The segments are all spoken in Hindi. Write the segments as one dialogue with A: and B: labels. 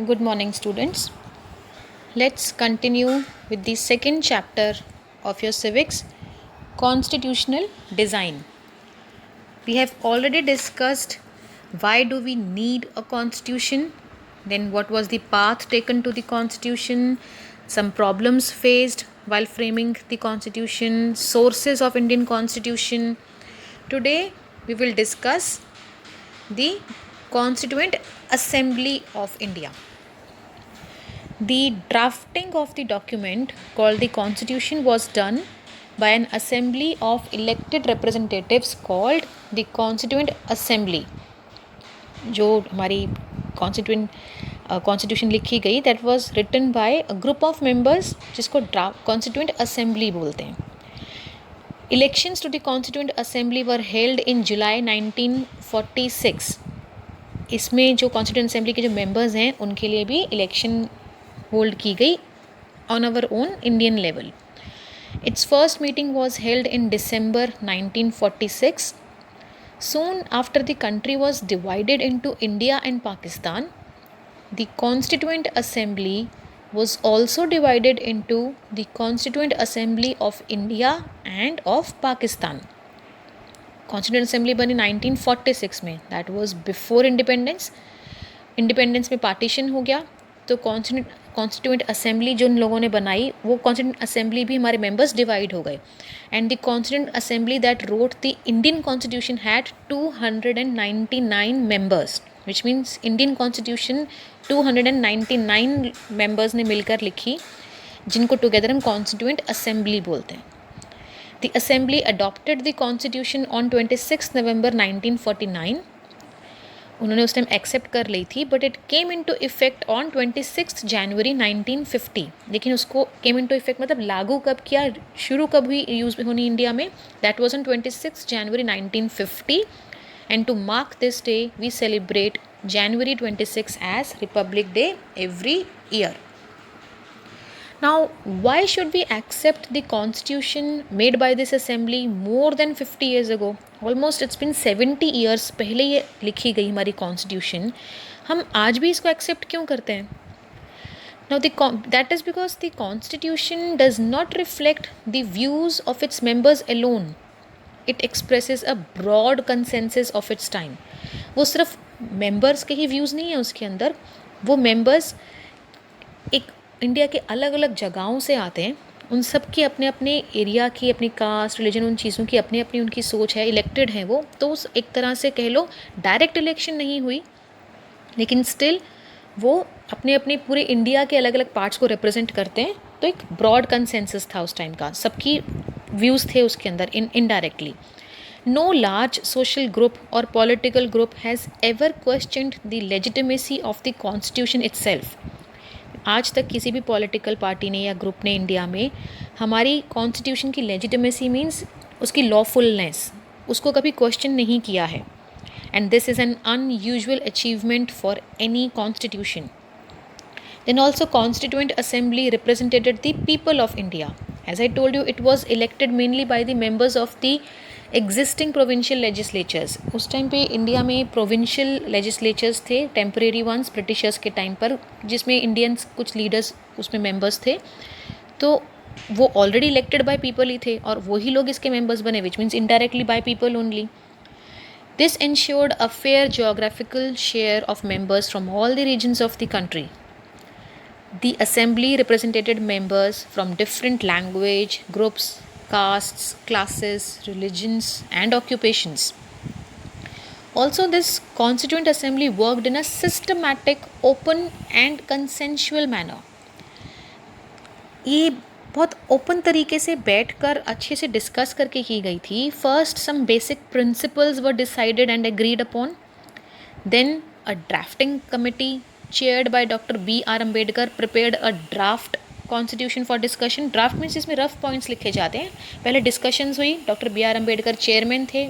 A: Good morning, students. Let's continue with the second chapter of your civics, constitutional design. We have already discussed why do we need a constitution, then what was the path taken to the constitution, some problems faced while framing the constitution, sources of Indian constitution. Today we will discuss the Constituent Assembly of India. The drafting of the document called the Constitution was done by an assembly of elected representatives called the Constituent Assembly. जो हमारी कॉन्स्टिट्यूशन लिखी गई that was written by a group of members जिसको कॉन्स्टिट्यूएंट असेंबली बोलते हैं. Elections to the constituent assembly were held in July 1946. इसमें जो कॉन्स्टिट्यूएंट असेंबली के जो मेंबर्स हैं उनके लिए भी इलेक्शन होल्ड की गई on our own Indian level. Its first meeting was held in December 1946. Soon after the country was divided into India and Pakistan, the Constituent Assembly was also divided into the Constituent Assembly of India and of Pakistan. Constituent Assembly बनी 1946 में. That was before independence. Independence में partition हो गया तो कॉन्स्टिट्यूएंट असेंबली जो उन लोगों ने बनाई वो कॉन्स्टिट्यूएंट असेंबली भी हमारे मेंबर्स डिवाइड हो गए. And the constituent assembly that wrote the Indian constitution had 299 members, which means Indian constitution 299 members ने मिलकर लिखी, जिनको टुगेदर हम कॉन्स्टिट्यूएंट असेंबली बोलते हैं. The assembly adopted the constitution on 26 नवंबर 1949. उन्होंने उस टाइम एक्सेप्ट कर ली थी, but it came into effect on 26 January 1950. लेकिन उसको केम इनटू इफेक्ट मतलब लागू कब किया, शुरू कब हुई यूज़ होनी इंडिया में, that was on 26 January 1950. And to mark this day we celebrate January 26 as Republic Day every year. Now, why should we accept the constitution made by this assembly more than 50 years ago? Almost it's been 70 years पहले ये लिखी गई हमारी constitution. हम आज भी इसको accept क्यों करते हैं? Now, that is because the constitution does not reflect the views of its members alone. It expresses a broad consensus of its time. वो सिर्फ members के ही views नहीं है उसके अंदर, वो members एक इंडिया के अलग अलग जगहों से आते हैं, उन सब की अपने अपने एरिया की अपनी कास्ट रिलीजन उन चीज़ों की अपनी अपनी उनकी सोच है, इलेक्टेड हैं वो, तो उस एक तरह से कह लो डायरेक्ट इलेक्शन नहीं हुई, लेकिन स्टिल वो अपने अपने पूरे इंडिया के अलग अलग पार्ट्स को रिप्रेजेंट करते हैं. तो एक ब्रॉड कंसेंसस था उस टाइम का, सबकी व्यूज़ थे उसके अंदर indirectly. No large social group or political group has ever questioned the legitimacy of the constitution itself. आज तक किसी भी पॉलिटिकल पार्टी ने या ग्रुप ने इंडिया में हमारी कॉन्स्टिट्यूशन की लेजिटिमेसी मीन्स उसकी लॉफुलनेस उसको कभी क्वेश्चन नहीं किया है. And this is an unusual achievement for any constitution. Then also Constituent Assembly represented the people of India. As I told you, it was elected mainly by the members of the existing provincial legislatures. उस टाइम पे इंडिया में provincial legislatures थे, temporary ones, ब्रिटिशर्स के टाइम पर, जिसमें इंडियंस कुछ लीडर्स उसमें मेंबर्स थे. तो वो ऑलरेडी इलेक्टेड बाय पीपल ही थे और वही लोग इसके मेंबर्स बने, which means indirectly by people only. This ensured a fair geographical share of members from all the regions of the country. The assembly represented members from different language groups, castes, classes, religions, and occupations. Also, this constituent assembly worked in a systematic, open, and consensual manner. ये बहुत ओपन तरीके से बैठकर अच्छे से डिस्कस करके की गई थी. First some basic principles were decided and agreed upon. Then a drafting committee chaired by Dr. B.R. Ambedkar prepared a draft constitution for discussion. Draft means इसमें रफ पॉइंट्स लिखे जाते हैं. पहले डिस्कशंस हुई, doctor B R Ambedkar chairman थे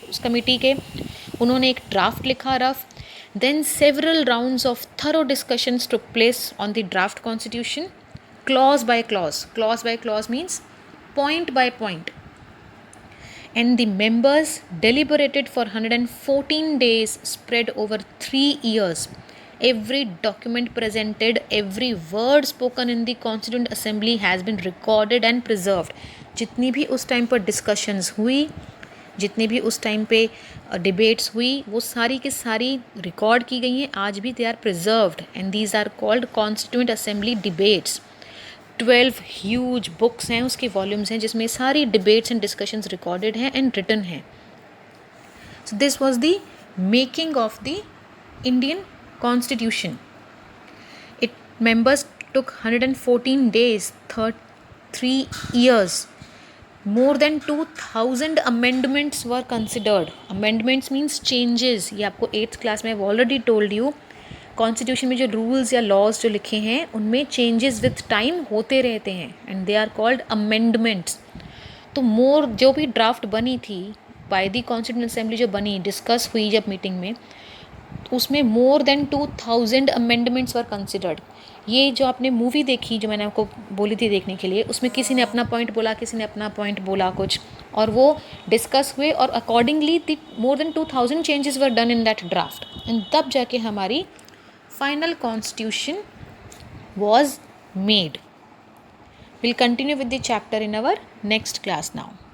A: उस कमेटी के, उन्होंने एक ड्राफ्ट लिखा rough. Then several rounds of thorough discussions took place on the draft constitution, clause by clause. Clause by clause means point by point. And the members deliberated for 114 days spread over 3 years. Every document presented, every word spoken in the Constituent Assembly has been recorded and preserved. जितनी भी उस टाइम पर डिस्कशंस हुई, जितनी भी उस टाइम पे डिबेट्स हुई, वो सारी की सारी रिकॉर्ड की गई हैं. आज भी they are preserved and these are called constituent assembly debates. 12 huge books हैं, उसके वॉल्यूम्स हैं, जिसमें सारी डिबेट्स एंड डिस्कशंस रिकॉर्डेड हैं एंड रिटन हैं. So this was the making of the Indian Constitution. It members took 114 days, 3 years. More than 2000 amendments were considered. Amendments means changes. ये आपको 8th क्लास में ऑलरेडी टोल्ड यू. कॉन्स्टिट्यूशन में जो रूल्स या लॉज जो लिखे हैं उनमें चेंजेस विथ टाइम होते रहते हैं and they are called amendments. तो मोर जो भी ड्राफ्ट बनी थी बाय द कॉन्स्टिट्यूंट असेंबली जो बनी, डिस्कस हुई जब मीटिंग में, उसमें मोर देन 2000 अमेंडमेंट्स वर कंसिडर्ड. ये जो आपने मूवी देखी, जो मैंने आपको बोली थी देखने के लिए, उसमें किसी ने अपना पॉइंट बोला, किसी ने अपना पॉइंट बोला कुछ, और वो डिस्कस हुए और accordingly the more than 2000 changes were done in that draft and तब जाके हमारी final constitution was made. Will continue with the chapter in our next class now.